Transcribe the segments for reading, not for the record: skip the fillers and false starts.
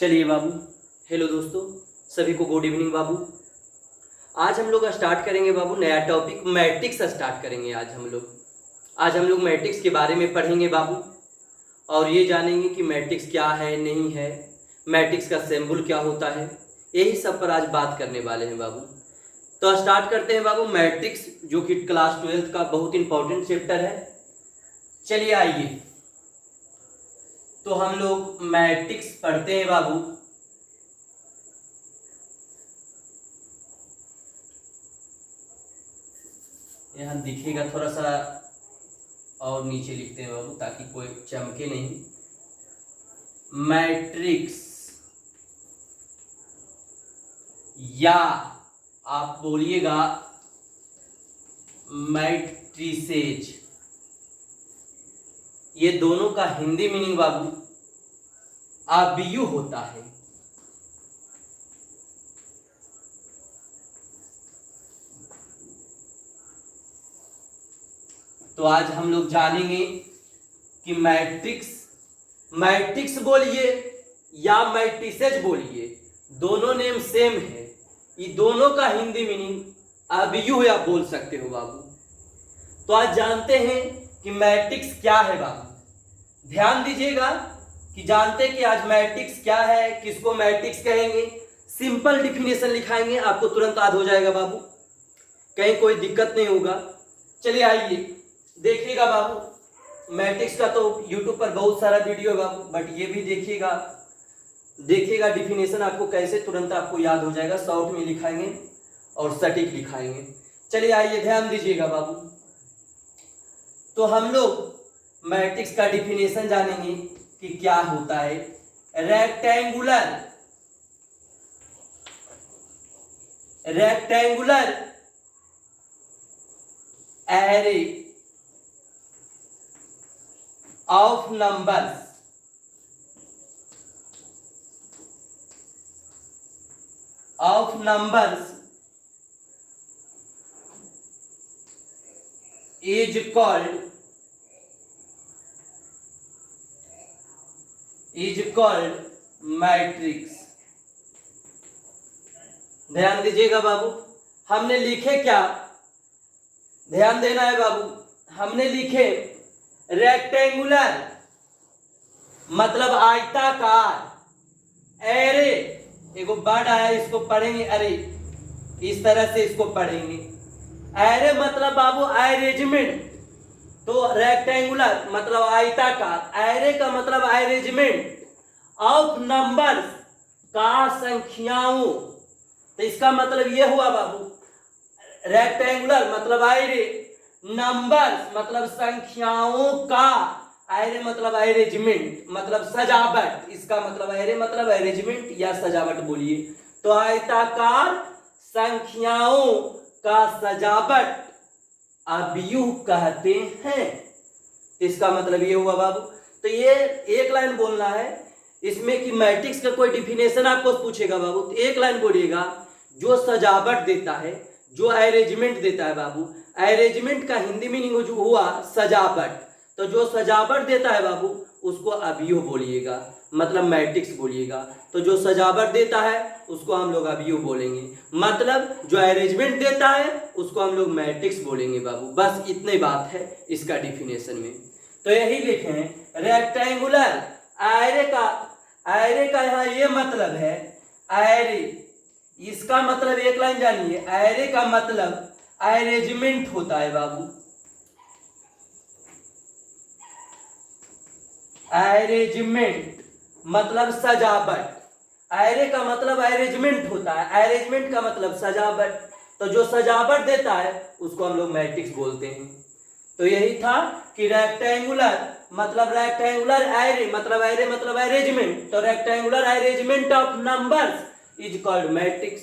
चलिए बाबू, हेलो दोस्तों, सभी को गुड इवनिंग बाबू। आज हम लोग स्टार्ट करेंगे बाबू नया टॉपिक मैट्रिक्स स्टार्ट करेंगे। आज हम लोग मैट्रिक्स के बारे में पढ़ेंगे बाबू, और ये जानेंगे कि मैट्रिक्स क्या है नहीं है, मैट्रिक्स का सिंबल क्या होता है, यही सब पर आज बात करने वाले हैं बाबू। तो स्टार्ट करते हैं बाबू मैट्रिक्स, जो कि क्लास 12 का बहुत इंपॉर्टेंट चैप्टर है। चलिए आइए, तो हम लोग मैट्रिक्स पढ़ते हैं बाबू। यहाँ दिखेगा थोड़ा सा और नीचे लिखते हैं बाबू ताकि कोई चमके नहीं। मैट्रिक्स या आप बोलिएगा मैट्रिसेज, ये दोनों का हिंदी मीनिंग बाबू आबीयू होता है। तो आज हम लोग जानेंगे कि मैट्रिक्स बोलिए या मैट्रिसेज बोलिए, दोनों नेम सेम है। ये दोनों का हिंदी मीनिंग आबीयू आप बोल सकते हो बाबू। तो आज जानते हैं कि मैट्रिक्स क्या है बाबू। ध्यान दीजिएगा कि जानते कि आज मैट्रिक्स क्या है, किसको मैट्रिक्स कहेंगे। सिंपल डिफिनेशन लिखाएंगे, आपको तुरंत याद हो जाएगा बाबू, कहीं कोई दिक्कत नहीं होगा। चलिए आइए देखिएगा बाबू, मैट्रिक्स का तो यूट्यूब पर बहुत सारा वीडियो है बाबू, बट ये भी देखिएगा डिफिनेशन आपको कैसे तुरंत आपको याद हो जाएगा। शॉर्ट में लिखाएंगे और सटीक लिखाएंगे। चलिए आइए ध्यान दीजिएगा बाबू। तो हम लोग मैट्रिक्स का डिफिनेशन जानेंगे कि क्या होता है। Rectangular array of numbers is called matrix. ध्यान दीजिएगा बाबू, हमने लिखे क्या, ध्यान देना है बाबू। हमने लिखे रेक्टेंगुलर मतलब आयताकार, एरे एगो वर्ड आया, इसको पढ़ेंगे अरे, इस तरह से इसको पढ़ेंगे। एरे मतलब बाबू अरेंजमेंट, तो रेक्टेंगुलर मतलब आयताकार, एरे का मतलब अरेंजमेंट ऑफ नंबर्स का संख्याओं। तो इसका मतलब ये हुआ बाबू, रेक्टेंगुलर मतलब एरे, नंबर्स मतलब संख्याओं का, एरे मतलब अरेंजमेंट मतलब सजावट, इसका मतलब एरे मतलब अरेंजमेंट या सजावट बोलिए। तो आयताकार संख्याओं का सजावट आबीयू कहते हैं। इसका मतलब ये हुआ बाबू। तो ये एक लाइन बोलना है इसमें कि मैट्रिक्स का कोई डिफिनेशन आपको पूछेगा बाबू, तो एक लाइन बोलिएगा, जो सजावट देता है, जो अरेंजमेंट देता है बाबू। अरेंजमेंट का हिंदी मीनिंग जो हुआ सजावट, तो जो सजावट देता है बाबू उसको आबीयू बोलिएगा, मतलब मैट्रिक्स बोलिएगा। तो जो सजावट देता है उसको हम लोग आबीयू बोलेंगे, मतलब जो अरेंजमेंट देता है उसको हम लोग मैट्रिक्स बोलेंगे बाबू। बस इतनी बात है इसका डिफिनेशन में। तो यही लिखे हैं रेक्टेंगुलर, एरे का यहाँ ये मतलब है, एरे इसका मतलब एक लाइन जानिए, एरे का मतलब अरेंजमेंट होता है बाबू। अरेंजमेंट मतलब सजावट, एरे का मतलब अरेंजमेंट होता है, अरेंजमेंट का मतलब सजावट। तो जो सजावट देता है उसको हम लोग मैट्रिक्स बोलते हैं। तो यही था कि रेक्टेंगुलर मतलब रेक्टेंगुलर एरे मतलब अरेंजमेंट, तो rectangular arrangement of numbers is called matrix.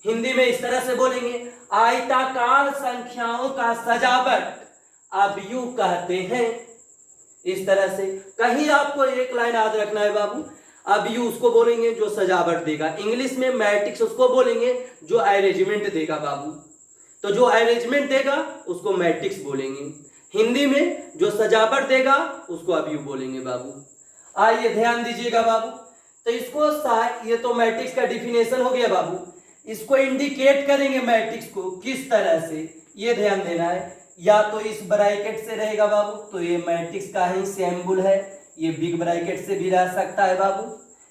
Hindi में इस तरह से बोलेंगे, आयताकार संख्याओं का सजावट आबीयू कहते हैं। इस तरह से कहीं आपको एक लाइन याद रखना है बाबू, आबीयू उसको बोलेंगे जो सजावट देगा, इंग्लिश में मैट्रिक्स उसको बोलेंगे जो अरेंजमेंट देगा बाबू। तो जो अरेंजमेंट देगा उसको मैट्रिक्स बोलेंगे, हिंदी में जो सजावट देगा उसको आबीयू बोलेंगे बाबू। आइए ध्यान दीजिएगा बाबू। तो इसको ये तो मैट्रिक्स का डिफिनेशन हो गया बाबू। इसको इंडिकेट करेंगे मैट्रिक्स को किस तरह से, ये ध्यान देना है। या तो इस ब्रैकेट से रहेगा बाबू, तो ये मैट्रिक्स का ही सिंबल है, ये बिग ब्रैकेट से भी रह सकता है बाबू,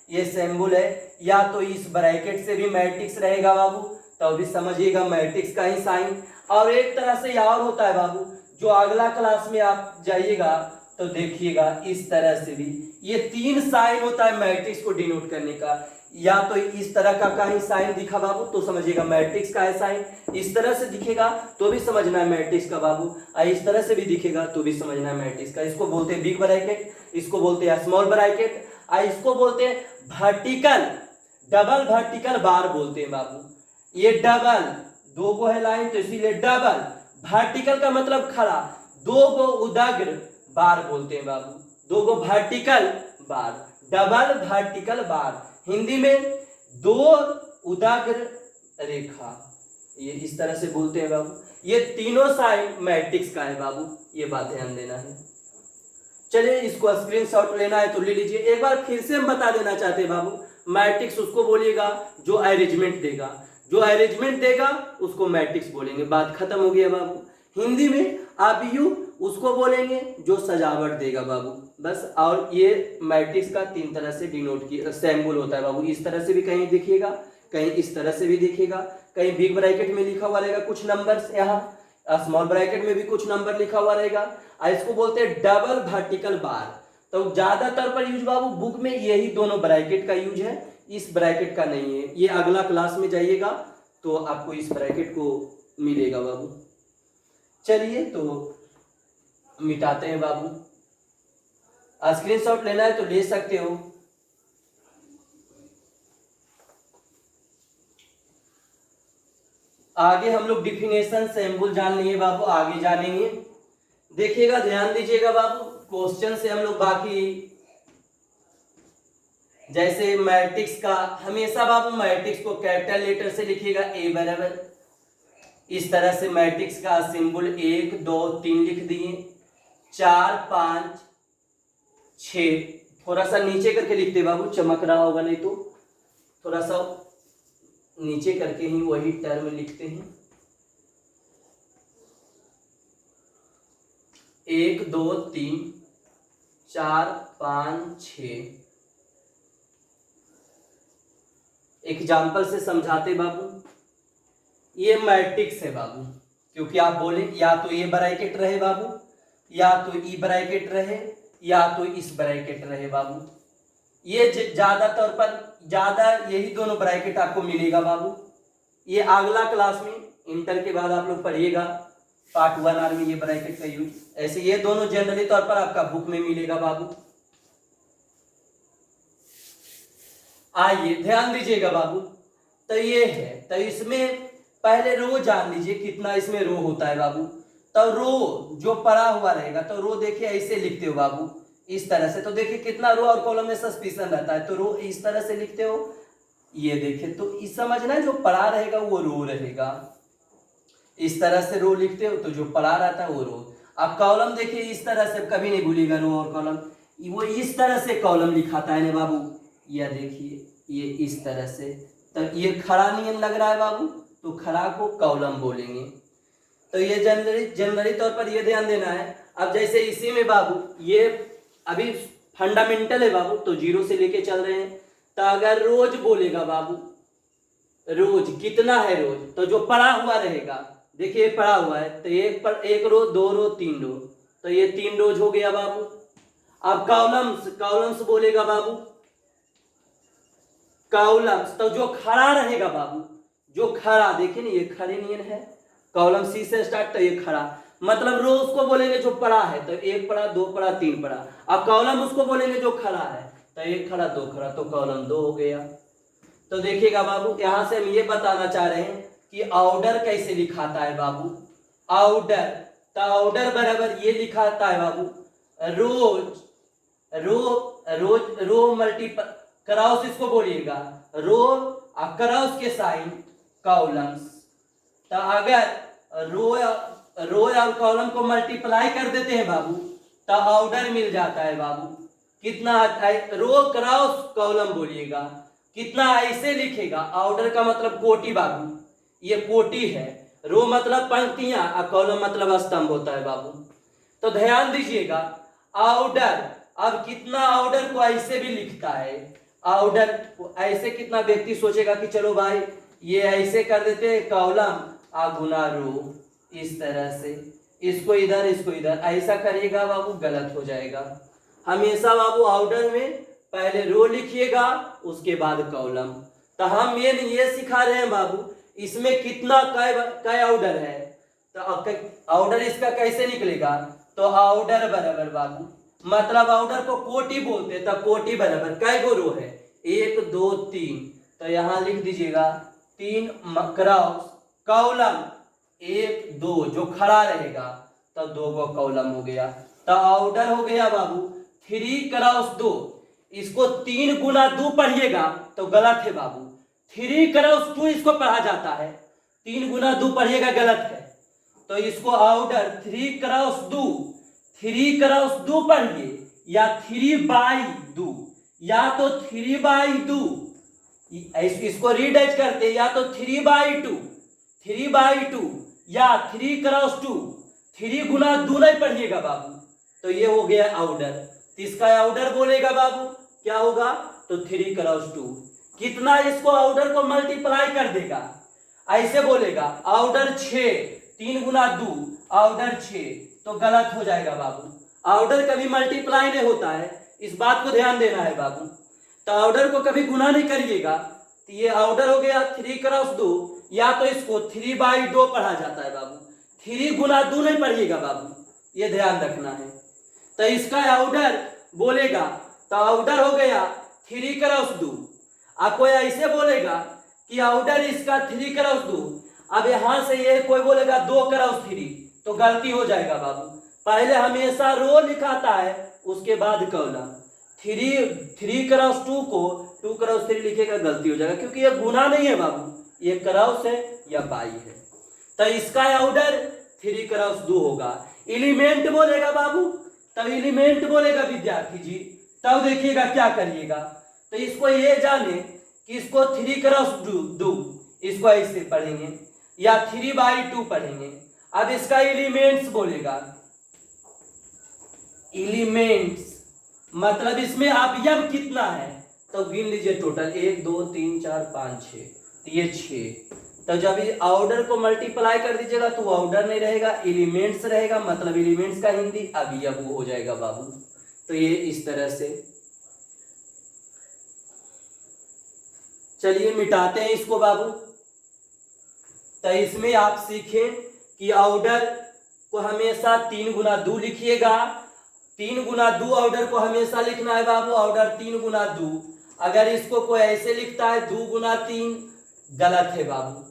ये सिंबल है। या तो इस ब्रैकेट से भी मैट्रिक्स रहेगा बाबू, तो भी समझिएगा मैट्रिक्स का ही साइन। और एक तरह से और होता है बाबू, जो अगला क्लास में आप जाइएगा तो देखिएगा इस तरह से भी ये 3 साइन होता है मैट्रिक्स को डिनोट करने का। या तो इस तरह का ही साइन दिखा बाबू तो समझिएगा मैट्रिक्स का है साइन, इस तरह से दिखेगा तो भी समझना है मैट्रिक्स का बाबू, और इस तरह से भी दिखेगा तो भी समझना है मैट्रिक्स का। इसको बोलते हैं बिग ब्रैकेट, इसको बोलते हैं स्मॉल ब्रैकेट, और इसको बोलते हैं वर्टिकल, डबल वर्टिकल बार बोलते हैं बाबू। ये डबल, 2 गो है लाइन तो इसीलिए डबल, वर्टिकल का मतलब खड़ा, 2 गो उदग्र बार बोलते हैं बाबू, 2 go vertical bar, double vertical bar. Hindi में 2 उदग्र रेखा, ये इस तरह से बोलते हैं बाबू। ये तीनों साइन मैट्रिक्स का है बाबू, ये बात ध्यान देना है। चलिए इसको स्क्रीनशॉट लेना है तो ले लीजिए। एक बार फिर से हम बता देना चाहते हैं बाबू, मैट्रिक्स उसको बोलिएगा जो अरेंजमेंट देगा, जो अरेंजमेंट देगा उसको मैट्रिक्स बोलेंगे, बात खत्म हो गया बाबू। हिंदी में आप यू उसको बोलेंगे जो सजावट देगा बाबू, बस। और ये मैट्रिक्स का 3 तरह से डिनोट किया सिंबल होता है बाबू, इस तरह से भी कहीं दिखेगा, कहीं इस तरह से भी दिखेगा, कहीं बिग ब्रैकेट में लिखा हुआ रहेगा कुछ नंबर्स, यहाँ स्मॉल ब्रैकेट में भी कुछ नंबर लिखा हुआ रहेगा। और इसको बोलते हैं डबल वर्टिकल बार। तो ज्यादातर पर यूज बाबू बुक में यही दोनों ब्रैकेट का यूज है, इस ब्रैकेट का नहीं है। ये अगला क्लास में जाइएगा तो आपको इस ब्रैकेट को मिलेगा बाबू। चलिए तो मिटाते हैं बाबू, स्क्रीनशॉट लेना है तो ले सकते हो। आगे हम लोग डिफिनेशन सिंबल जान लिए बाबू, आगे जानेंगे। देखिएगा ध्यान दीजिएगा बाबू, क्वेश्चन से हम लोग बाकी जैसे मैट्रिक्स का हमेशा बाबू मैट्रिक्स को कैपिटल लेटर से लिखिएगा, ए बराबर इस तरह से मैट्रिक्स का सिंबल 1 2 3 लिख दिए, 4 5 6, थोड़ा सा नीचे करके लिखते बाबू, चमक रहा होगा नहीं तो थोड़ा सा नीचे करके ही वही टर्म लिखते हैं। 1 2 3 4 5 6। एग्जाम्पल से समझाते बाबू, ये मैट्रिक्स है बाबू, क्योंकि आप बोले या तो ये ब्रैकेट रहे बाबू, या तो ई ब्रैकेट रहे, या तो इस ब्रैकेट रहे बाबू। ये ज्यादातर पर ज्यादा यही दोनों ब्रैकेट आपको मिलेगा बाबू। ये अगला क्लास में इंटर के बाद आप लोग पढ़िएगा पार्ट 1 आर में ये ब्रैकेट का यूज। ऐसे ये दोनों जनरली तौर पर आपका बुक में मिलेगा बाबू। आइए ध्यान दीजिएगा बाबू, तो ये है, तो इसमें पहले रो जान लीजिए कितना इसमें रो होता है बाबू। तो रो जो पड़ा हुआ रहेगा, तो रो देखिए ऐसे लिखते हो बाबू, इस तरह से। तो देखिए कितना रो और कॉलम में सस्पिशन रहता है, तो रो इस तरह से लिखते हो। ये देखिए तो इस समझना जो पड़ा रहेगा वो रो रहेगा, इस तरह से रो लिखते हो, तो जो पड़ा रहता है वो रो। अब कॉलम देखिए इस तरह से, कभी नहीं भूलिएगा रो और कॉलम, वो इस तरह से कॉलम लिखाता है ना बाबू। यह देखिए ये इस तरह से, तो ये खड़ा नियन लग रहा है बाबू, तो खड़ा को कॉलम बोलेंगे। तो ये जनरली तौर पर ये ध्यान देना है। अब जैसे इसी में बाबू ये अभी फंडामेंटल है बाबू, तो 0 से लेके चल रहे हैं। तो अगर रोज बोलेगा बाबू, रोज कितना है रोज, तो जो पड़ा हुआ रहेगा, देखिए पड़ा हुआ है, तो एक रो 2 रो 3 रो, तो ये 3 रोज हो गया बाबू। अब कॉलम्स बोलेगा बाबू, कॉलम्स तो जो खड़ा रहेगा बाबू, जो खड़ा, देखिए ना ये खड़े नियन है, कॉलम सी से स्टार्ट, तो ये खड़ा मतलब रो उसको बोलेंगे जो पड़ा है, तो 1 पड़ा 2 पड़ा 3 पड़ा। अब कॉलम उसको बोलेंगे जो खड़ा है, तो 1 खड़ा 2 खड़ा, तो कॉलम 2 हो गया। तो देखिएगा बाबू यहां से हम ये बताना चाह रहे हैं कि ऑर्डर कैसे लिखाता है बाबू। ऑर्डर, तो ऑर्डर बराबर ये लिखाता है बाबू, रो मल्टीपल क्रॉस, इसको बोलिएगा रो और क्रॉस के साइन कॉलम्स। तो अगर रो और कॉलम को मल्टीप्लाई कर देते हैं बाबू, तो ऑर्डर मिल जाता है बाबू। कितना रो क्रॉस कॉलम बोलिएगा, कितना ऐसे लिखेगा। ऑर्डर का मतलब कोटि बाबू, ये कोटि है। रो मतलब पंक्तियां और कॉलम मतलब स्तंभ होता है बाबू। तो ध्यान दीजिएगा ऑर्डर, अब कितना ऑर्डर को ऐसे भी लिखता है। ऑर्डर ऐसे कितना व्यक्ति सोचेगा कि चलो भाई ये ऐसे कर देते हैं, कॉलम आ गुना रो, इस तरह से इसको इधर इसको इधर ऐसा करिएगा बाबू, गलत हो जाएगा। हमेशा बाबू ऑर्डर में पहले रो लिखिएगा उसके बाद कॉलम। तो हम ये सिखा रहे हैं बाबू, इसमें कितना कै ऑर्डर है, तो ऑर्डर इसका कैसे निकलेगा। तो ऑर्डर बराबर बाबू, मतलब ऑर्डर को कोटि बोलते हैं, तो कोटि बराबर कै गो रो है, 1 2 3, तो यहाँ लिख दीजिएगा 3 क्रॉस कॉलम 1 2 जो खड़ा रहेगा, तो 2 गो कॉलम हो गया। तो ऑर्डर हो गया बाबू 3 क्रॉस 2, इसको 3 गुना 2 पढ़िएगा तो गलत है बाबू, 3 क्रॉस 2 इसको पढ़ा जाता है, 3 गुना 2 पढ़िएगा गलत है। तो इसको ऑर्डर 3 क्रॉस 2, 3 क्रॉस 2 पढ़िए या 3/2, या तो 3/2, इसको रीडच करते या तो 3/2, 3/2 या 3 क्रॉस 2, 3 गुना 2 नहीं पढ़िएगा बाबू। तो ये हो गया ऑर्डर। इसका ऑर्डर बोलेगा बाबू क्या होगा, तो 3 क्रॉस 2। कितना इसको ऑर्डर को मल्टीप्लाई कर देगा, ऐसे बोलेगा ऑर्डर 6, 3 गुना 2 ऑर्डर 6, तो गलत हो जाएगा बाबू। ऑर्डर कभी मल्टीप्लाई नहीं होता है, इस बात को ध्यान देना है बाबू। तो ऑर्डर को कभी गुना नहीं करिएगा। तो ये ऑर्डर हो गया 3 क्रॉस 2, या तो इसको 3/2 पढ़ा जाता है बाबू, 3 गुना 2 नहीं पढ़िएगा बाबू, ये ध्यान रखना है। तो इसका ऑर्डर बोलेगा, तो ऑर्डर हो गया 3 क्रॉस 2। अब कोई ऐसे बोलेगा कि ऑर्डर इसका 3 क्रॉस 2, अब यहां से ये कोई बोलेगा 2 क्रॉस 3, तो गलती हो जाएगा बाबू। पहले हमेशा रो लिखाता है उसके बाद कॉलम। 3 क्रॉस 2 को 2 क्रॉस 3 लिखेगा, गलती हो जाएगा, क्योंकि ये गुना नहीं है बाबू, ये क्रॉस है या बाई है। तो इसका ऑर्डर 3 क्रॉस 2 होगा। एलिमेंट बोलेगा बाबू, तब एलिमेंट बोलेगा विद्यार्थी जी, तब देखिएगा क्या करिएगा। तो इसको ये जाने कि इसको 3 क्रॉस 2 इसको ऐसे पढ़ेंगे या 3/2 पढ़ेंगे। अब इसका एलिमेंट्स बोलेगा, एलिमेंट्स मतलब इसमें अवयव कितना है, तो गिन लीजिए टोटल 1 2 3 4 5 6, तो ये 6। तो जब ऑर्डर को मल्टीप्लाई कर दीजिएगा तो ऑर्डर नहीं रहेगा, एलिमेंट्स रहेगा, मतलब एलिमेंट्स का हिंदी अवयव हो जाएगा बाबू। तो ये इस तरह से, चलिए मिटाते हैं इसको बाबू। तो इसमें आप सीखें कि ऑर्डर को हमेशा 3 गुना 2 लिखिएगा, 3 गुना 2 ऑर्डर को हमेशा लिखना है बाबू, ऑर्डर 3 गुना 2। अगर इसको कोई ऐसे लिखता है 2 गुना 3, गलत है बाबू।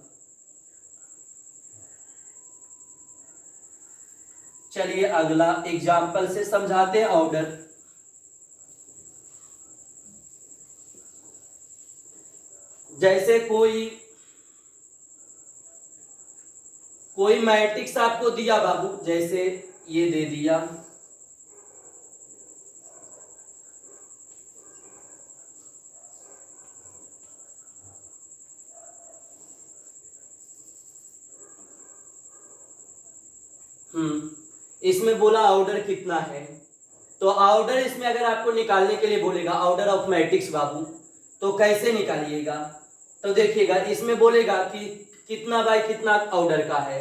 चलिए अगला एग्जाम्पल से समझाते हैं ऑर्डर। जैसे कोई मैट्रिक्स आपको दिया बाबू, जैसे ये दे दिया, इसमें बोला ऑर्डर कितना है, तो ऑर्डर इसमें अगर आपको निकालने के लिए बोलेगा ऑर्डर ऑफ मैट्रिक्स बाबू, तो कैसे निकालिएगा। तो देखिएगा इसमें बोलेगा कि कितना बाय कितना ऑर्डर का है,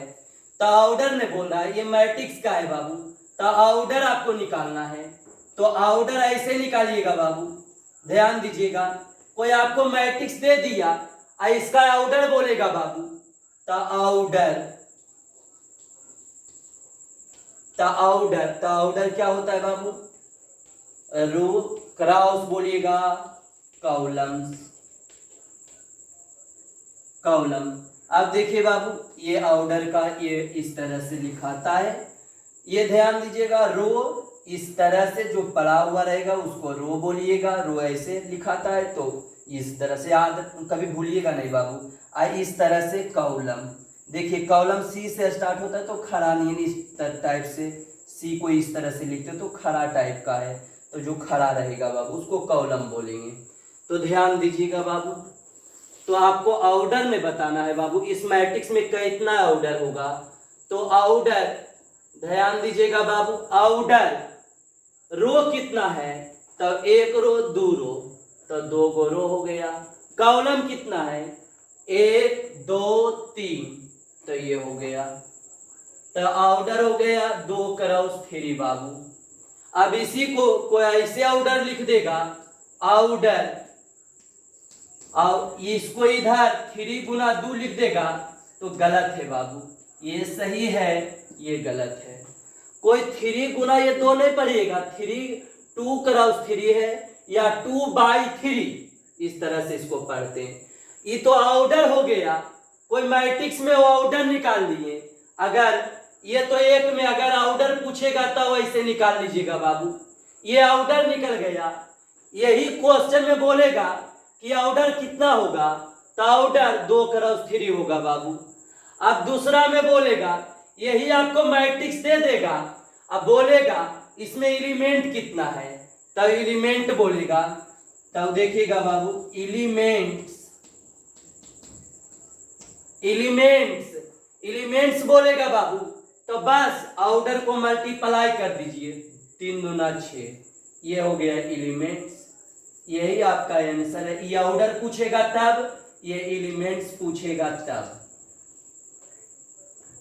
तो ऑर्डर ने बोल रहा है ये मैट्रिक्स का है बाबू, तो ऑर्डर आपको निकालना है। तो ऑर्डर ऐसे निकालिएगा बाबू, ध्यान दीजिएगा। कोई आपको मैट्रिक्स दे दिया, इसका ऑर्डर बोलेगा बाबू, तो ऑर्डर क्या होता है बाबू, रो क्रॉस बोलिएगा कॉलम। अब देखिए बाबू ये ऑर्डर का ये इस तरह से लिखाता है, ये ध्यान दीजिएगा। रो इस तरह से जो पड़ा हुआ रहेगा उसको रो बोलिएगा, रो ऐसे लिखाता है, तो इस तरह से याद कभी भूलिएगा नहीं बाबू। इस तरह से कॉलम, देखिए कॉलम सी से स्टार्ट होता है, तो खड़ा नहीं, इस टाइप से सी को इस तरह से लिखते हो तो खड़ा टाइप का है। तो जो खड़ा रहेगा बाबू उसको कॉलम बोलेंगे। तो ध्यान दीजिएगा बाबू, तो आपको ऑर्डर में बताना है बाबू, इस मैट्रिक्स में कितना ऑर्डर होगा। तो ऑर्डर, ध्यान दीजिएगा बाबू, ऑर्डर रो कितना है, तो 1 रो 2 रो, तो 2 गो रो हो गया। कॉलम कितना है, 1 2 3, तो ये हो गया। तो ऑर्डर हो गया 2 क्रॉस 3 बाबू। अब इसी को कोई ऐसे ऑर्डर लिख देगा, ऑर्डर, और इसको इधर 3 गुना 2 लिख देगा तो गलत है बाबू, ये सही है, ये गलत है। कोई 3 गुना ये 2 नहीं पढ़ेगा, 3 2 क्रॉस 3 है या 2/3, इस तरह से इसको पढ़ते हैं। ये तो ऑर्डर हो गया, कोई मैट्रिक्स में वो ऑर्डर निकाल लिए। अगर ये तो एक में अगर ऑर्डर पूछेगा तो वैसे निकाल लीजिएगा बाबू, ये ऑर्डर निकल गया। यही क्वेश्चन में बोलेगा कि ऑर्डर कितना होगा, तो ऑर्डर 2 क्रॉस 3 होगा बाबू। अब दूसरा में बोलेगा, यही आपको मैट्रिक्स दे देगा, अब बोलेगा इसमें एलिमेंट कितना है, तब एलिमेंट बोलेगा। तब देखिएगा बाबू, एलिमेंट्स, एलिमेंट्स, एलिमेंट्स बोलेगा बाबू, तो बस ऑर्डर को मल्टीप्लाई कर दीजिए, 3 दूना 6, ये हो गया एलिमेंट्स। यही आपका आंसर है। ये ऑर्डर पूछेगा तब, ये एलिमेंट्स पूछेगा तब।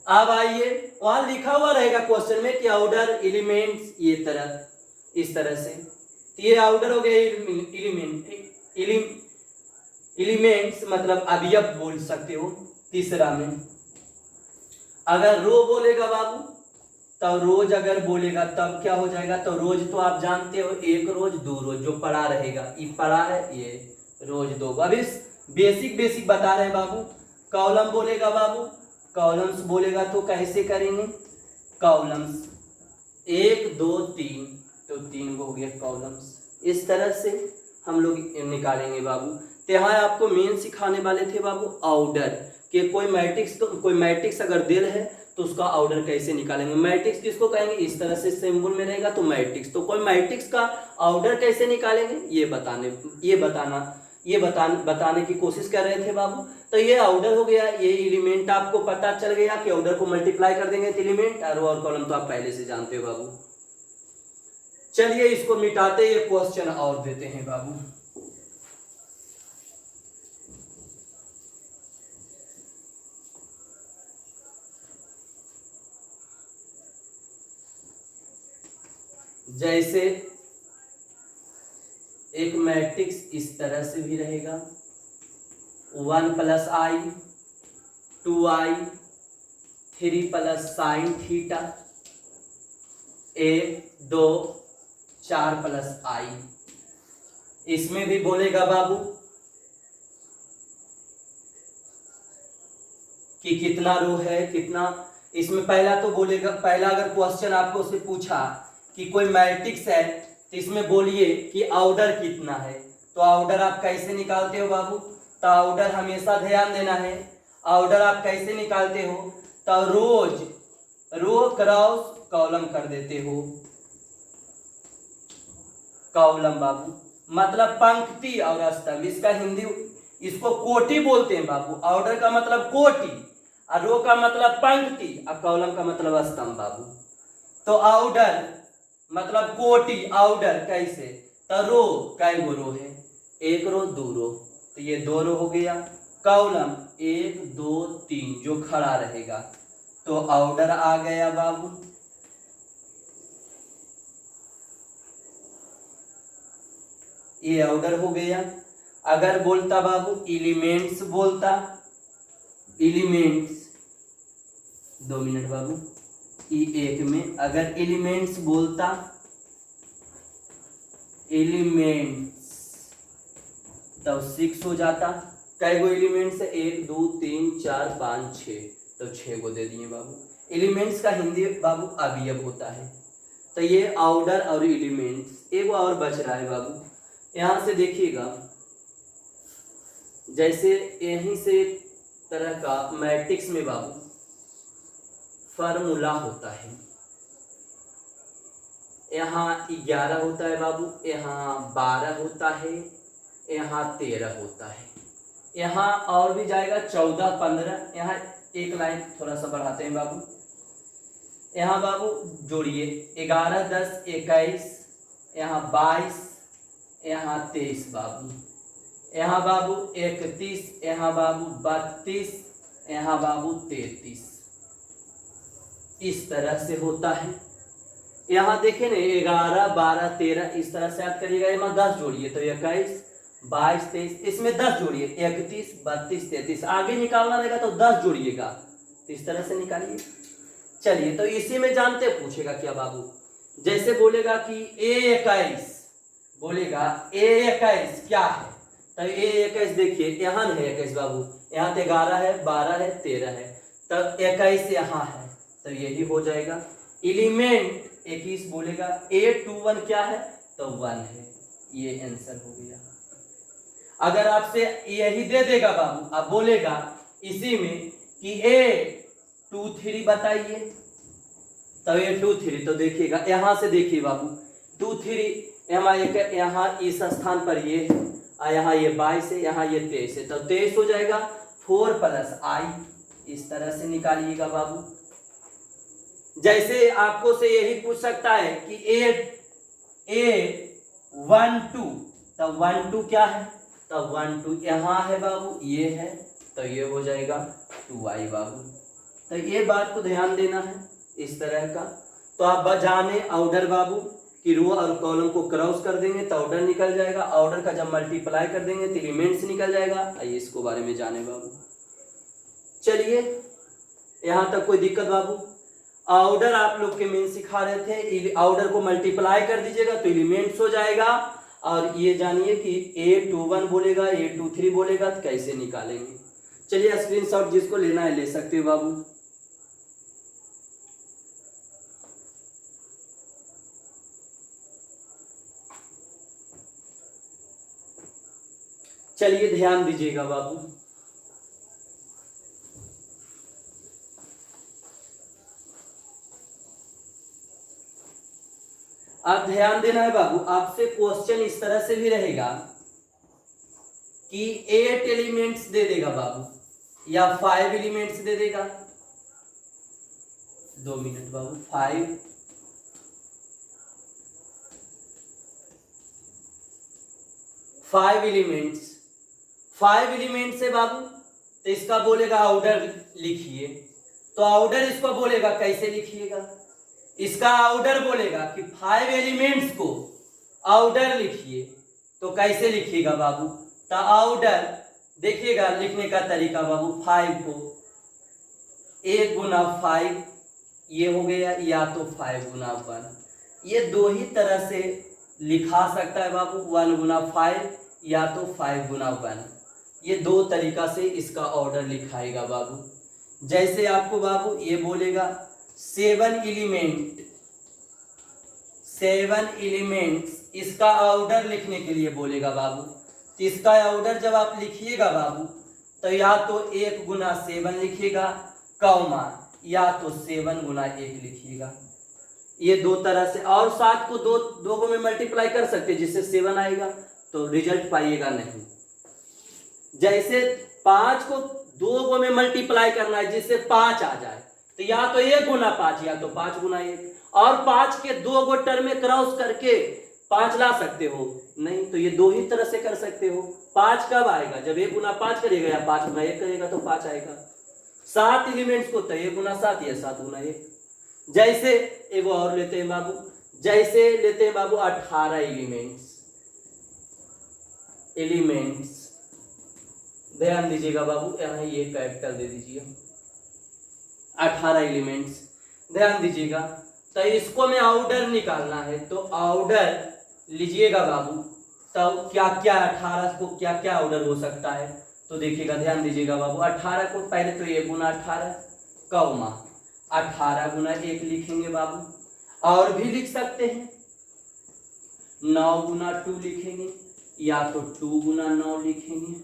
अब आइए, वहां लिखा हुआ रहेगा क्वेश्चन में कि ऑर्डर एलिमेंट्स, ये तरह, इस तरह से। तो ये ऑर्डर हो गया एलिमेंट्स, मतलब अवयव बोल सकते हो। तीसरा में अगर रो बोलेगा बाबू, तो रोज अगर बोलेगा तब क्या हो जाएगा, तो रोज तो आप जानते हो, 1 रोज 2 रोज, जो पड़ा रहेगा, ये पड़ा है, ये रोज 2। अब इस बेसिक बता रहे हैं बाबू। कॉलम बोलेगा बाबू, कॉलम्स बोलेगा तो कैसे करेंगे, कॉलम्स 1 2 3, तो 3 हो गया कॉलम्स। इस तरह से हम लोग निकालेंगे बाबू। तो यहाँ आपको मेन सिखाने वाले थे बाबू ऑर्डर, कि कोई मैट्रिक्स अगर दे रहे तो उसका ऑर्डर कैसे निकालेंगे। मैट्रिक्स किसको कहेंगे, इस तरह से सिंबल में रहेगा तो मैट्रिक्स। तो कोई मैट्रिक्स का ऑर्डर कैसे निकालेंगे, ये बताने की कोशिश कर रहे थे बाबू। तो ये ऑर्डर हो गया, ये एलिमेंट आपको पता चल गया कि ऑर्डर को मल्टीप्लाई कर देंगे तो एलिमेंट, और कॉलम तो आप पहले से जानते हो बाबू। चलिए इसको मिटाते, ये क्वेश्चन और देते हैं बाबू। जैसे एक मैट्रिक्स इस तरह से भी रहेगा, 1 + i, 2i, 3 + sin theta, 1 2 4 + i। इसमें भी बोलेगा बाबू कि कितना रो है, कितना। इसमें पहला तो बोलेगा, पहला अगर क्वेश्चन आपको उससे पूछा कि कोई मैट्रिक्स है तो इसमें बोलिए कि ऑर्डर कितना है, तो ऑर्डर आप कैसे निकालते हो बाबू। तो ऑर्डर हमेशा ध्यान देना है, ऑर्डर आप कैसे निकालते हो, तो रोज रो क्रॉस कॉलम कर देते हो, कॉलम बाबू मतलब पंक्ति और स्तंभ। इसका हिंदी, इसको कोटि बोलते हैं बाबू। ऑर्डर का मतलब कोटि, और रो का मतलब पंक्ति, और कॉलम का मतलब स्तंभ बाबू। तो ऑर्डर मतलब कोटि, ऑर्डर कैसे, तो रो, कै गो रो है, 1 रो 2 रो, तो ये 2 रो हो गया। कॉलम 1 2 3 जो खड़ा रहेगा, तो ऑर्डर आ गया बाबू। ये ऑर्डर हो गया। अगर बोलता बाबू एलिमेंट्स बोलता, एलिमेंट्स, 2 मिनट बाबू, एक में अगर एलिमेंट्स बोलता, एलिमेंट्स, तब 6 हो जाता। कै गो एलिमेंट्स है, 1 2 3 4 5 6, तो 6 गो दे दिए बाबू। एलिमेंट्स का हिंदी बाबू अवयव होता है। तो ये ऑर्डर और एलिमेंट्स। एक और बच रहा है बाबू, यहां से देखिएगा, जैसे यहीं से तरह का मैट्रिक्स में बाबू फार्मूला होता है। यहाँ 11 होता है बाबू, यहाँ 12 होता है, यहाँ 13 होता है, यहाँ और भी जाएगा 14, 15। यहाँ एक लाइन थोड़ा सा बढ़ाते हैं बाबू। यहाँ बाबू जोड़िए 11, 10, 21, यहाँ 22, यहाँ 23 बाबू, यहाँ बाबू 31, यहाँ बाबू 32, यहाँ बाबू 33। इस तरह से होता है। यहाँ देखें ना 11, 12, 13 इस तरह से याद करिएगा। यहाँ 10 जोड़िए तो 21, 22, 23, इसमें 10 जोड़िए 31, 32, 33। आगे निकालना रहेगा तो 10 जोड़िएगा, तो इस तरह से निकालिए। चलिए तो इसी में जानते पूछेगा क्या बाबू, जैसे बोलेगा कि A21, बोलेगा A21 क्या है, तो A21 देखिए यहाँ है 21 बाबू, यहाँ तो 11 है, 12 है, 13 है, तब 21 यहाँ है, तो यही हो जाएगा। एलिमेंट 21 बोलेगा A21 क्या है, तो 1 है, ये आंसर हो गया। अगर आपसे यही दे देगा बाबू, अब बोलेगा इसी में कि A23 बताइए, तो A23 तो देखिएगा यहाँ से देखिए बाबू 23 यहाँ इस स्थान पर ये है, यहाँ ये 22 है, यहाँ ये 23 है, तो 23 हो जाएगा 4 + I। इस तरह से निकालिएगा बाबू। जैसे आपको से यही पूछ सकता है कि A12, तो 12 क्या है, तो 12 यहाँ है बाबू, ये है, तो ये हो जाएगा 2I बाबू। तो ये बात को ध्यान देना है इस तरह का। तो आप जाने ऑर्डर बाबू कि रो और कॉलम को क्रॉस कर देंगे तो ऑर्डर निकल जाएगा, ऑर्डर का जब मल्टीप्लाई कर देंगे तो एलिमेंट्स निकल जाएगा। आइए इसको बारे में जाने बाबू। चलिए यहाँ तक कोई दिक्कत बाबू? ऑर्डर आप लोग के मेन सिखा रहे थे, ऑर्डर को मल्टीप्लाई कर दीजिएगा तो एलिमेंट्स हो जाएगा। और ये जानिए कि A21 बोलेगा, A23 बोलेगा तो कैसे निकालेंगे। चलिए स्क्रीनशॉट जिसको लेना है ले सकते हो बाबू। चलिए ध्यान दीजिएगा बाबू। आप ध्यान देना है बाबू, आपसे क्वेश्चन इस तरह से भी रहेगा कि 8 एलिमेंट्स दे देगा बाबू या 5 एलिमेंट्स दे देगा। 2 मिनट बाबू। 5 एलिमेंट्स, 5 एलिमेंट्स है बाबू, तो इसका बोलेगा ऑर्डर लिखिए। तो ऑर्डर इसको बोलेगा कैसे लिखिएगा, इसका ऑर्डर बोलेगा कि 5 एलिमेंट्स को ऑर्डर लिखिए, तो कैसे लिखिएगा बाबू? तो ऑर्डर देखिएगा लिखने का तरीका बाबू, 5 को 1 × 5 ये हो गया, या तो 5 × 1, ये दो ही तरह से लिखा सकता है बाबू। 1 × 5 या तो 5 × 1, ये दो तरीका से इसका ऑर्डर लिखाएगा बाबू। जैसे आपको बाबू ये बोलेगा 7 एलिमेंट्स, इसका ऑर्डर लिखने के लिए बोलेगा बाबू। तो इसका ऑर्डर जब आप लिखिएगा बाबू तो या तो 1 × 7 लिखिएगा, कॉमा, या तो 7 × 1 लिखिएगा। ये दो तरह से, और 7 को दो में मल्टीप्लाई कर सकते जिससे 7 आएगा, तो रिजल्ट पाइएगा नहीं। जैसे 5 को 2 में मल्टीप्लाई करना है जिससे 5 आ जाए, तो या तो 1 × 5 या तो 5 × 1, और 5 के 2 टर्म में क्रॉस करके 5 ला सकते हो नहीं, तो ये दो ही तरह से कर सकते हो। 5 कब आएगा, जब 1 × 5 करेगा या 5 × 1 करेगा तो 5 आएगा। 7 एलिमेंट्स को तो 1 × 7 या 7 × 1। जैसे एक और लेते हैं बाबू, जैसे लेते हैं बाबू 18 एलिमेंट्स, ध्यान दीजिएगा बाबू, यहाँ ये कैपिटल दे दीजिए। 18 एलिमेंट्स, ध्यान दीजिएगा। तो इसको में ऑर्डर निकालना है, तो ऑर्डर लीजिएगा बाबू। तो क्या क्या 18 को क्या क्या ऑर्डर हो सकता है, तो देखिएगा, ध्यान दीजिएगा बाबू। 18 को पहले तो 1 × 18, कॉमा 18 × 1 लिखेंगे बाबू। और भी लिख सकते हैं, 9 × 2 लिखेंगे, या तो 2 × 9 लिखेंगे,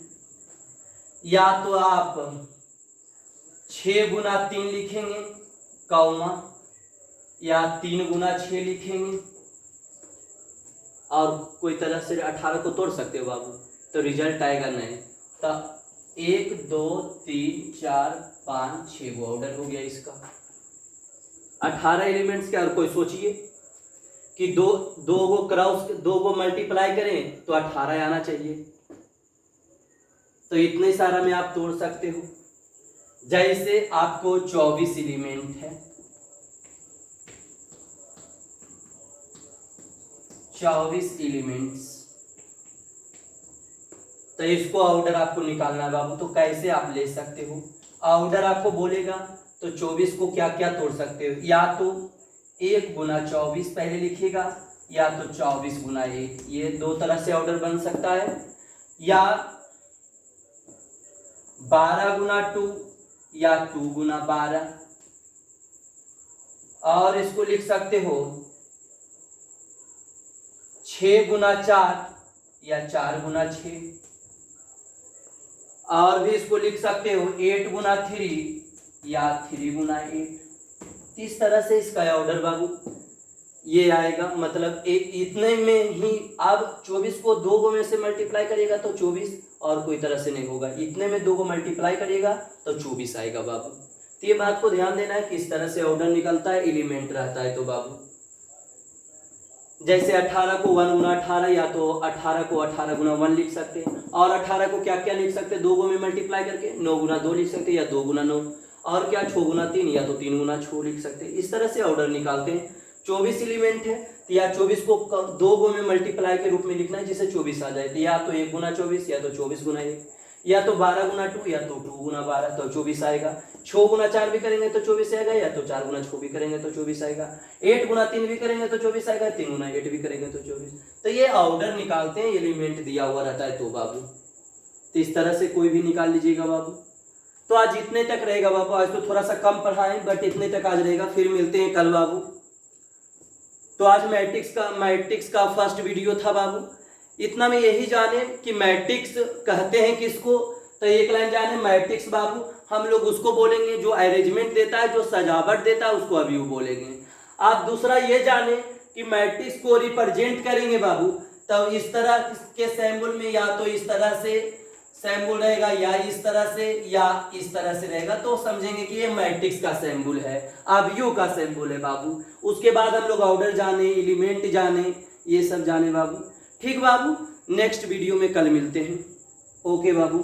या तो आप 6 × 3 लिखेंगे, कॉमा, या 3 × 6 लिखेंगे, और कोई तरह से 18 को तोड़ सकते हो बाबू, तो रिजल्ट आएगा नहीं। तो 1 2 3 4 5 6 वो ऑर्डर हो गया इसका। 18 एलिमेंट्स के, और कोई सोचिए कि दो को क्रॉस, 2 को मल्टीप्लाई करें तो 18 आना चाहिए। तो इतने सारा में आप तोड़ सकते हो। जैसे आपको 24 एलिमेंट है, 24 एलिमेंट्स, तो इसको ऑर्डर आपको निकालना है बाबू। तो कैसे आप ले सकते हो, ऑर्डर आपको बोलेगा तो 24 को क्या क्या तोड़ सकते हो, या तो 1 गुना 24 पहले लिखिएगा, या तो 24 गुना 1, ये दो तरह से ऑर्डर बन सकता है, या 12 गुना 2 या 2 गुना 12, और इसको लिख सकते हो 6 गुना 4 या 4 गुना 6, और भी इसको लिख सकते हो 8 गुना 3 या 3 गुना 8। इस तरह से इसका ऑर्डर बाबू ये आएगा। मतलब एक इतने में ही आप 24 को 2 को में से मल्टीप्लाई करिएगा तो 24, और कोई तरह से नहीं होगा। इतने में 2 को मल्टीप्लाई करिएगा तो 24 आएगा बाबू। तो ये बात को ध्यान देना है किस तरह से ऑर्डर निकलता है, एलिमेंट रहता है। तो बाबू जैसे 18 को 1 गुना 18, या तो 18 को 18 गुना 1 लिख सकते हैं, और 18 को क्या क्या लिख सकते हैं 2 को में मल्टीप्लाई करके 9 गुना 2 लिख सकते हैं, या 2 गुना 9, और क्या 6 गुना 3 या तो 3 गुना 6 लिख सकते हैं। इस तरह से ऑर्डर निकालते हैं। 24 एलिमेंट है तो या 24 को 2 को में मल्टीप्लाई के रूप में लिखना है जिससे 24 आ जाए। तो या तो 1 गुना 24 या तो 24 गुना 1, या तो 12 गुना 2 या तो 2 गुना 12, तो 24 आएगा। 6 गुना 4 भी करेंगे तो 24 आएगा, या तो 4 गुना 6 भी करेंगे तो 24 आएगा। 8 गुना 3 भी करेंगे तो 24 आएगा, 3 गुना 8 भी करेंगे तो 24। तो ये ऑर्डर निकालते हैं, एलिमेंट दिया हुआ रहता है। तो बाबू तो इस तरह से कोई भी निकाल लीजिएगा बाबू। तो आज इतने तक रहेगा बाबू। आज तो थोड़ा सा कम पढ़ाएं, बट इतने तक आज रहेगा। फिर मिलते हैं कल बाबू। तो आज मैट्रिक्स का फर्स्ट वीडियो था बाबू। इतना में यही जाने कि मैट्रिक्स कहते हैं किसको, तो एक लाइन जाने मैट्रिक्स बाबू हम लोग उसको बोलेंगे जो अरेंजमेंट देता है, जो सजावट देता है, उसको अभी वो बोलेंगे। आप दूसरा ये जाने कि मैट्रिक्स को रिप्रेजेंट करेंगे बाबू, तो इस तरह के सिंबल में, या तो इस तरह से सिंबल रहेगा, या इस तरह से, या इस तरह से रहेगा, तो समझेंगे कि ये मैट्रिक्स का सिंबल है, अवयव का सिंबल है बाबू। उसके बाद हम लोग ऑर्डर जाने, एलिमेंट जाने, ये सब जाने बाबू। ठीक बाबू, नेक्स्ट वीडियो में कल मिलते हैं। ओके बाबू।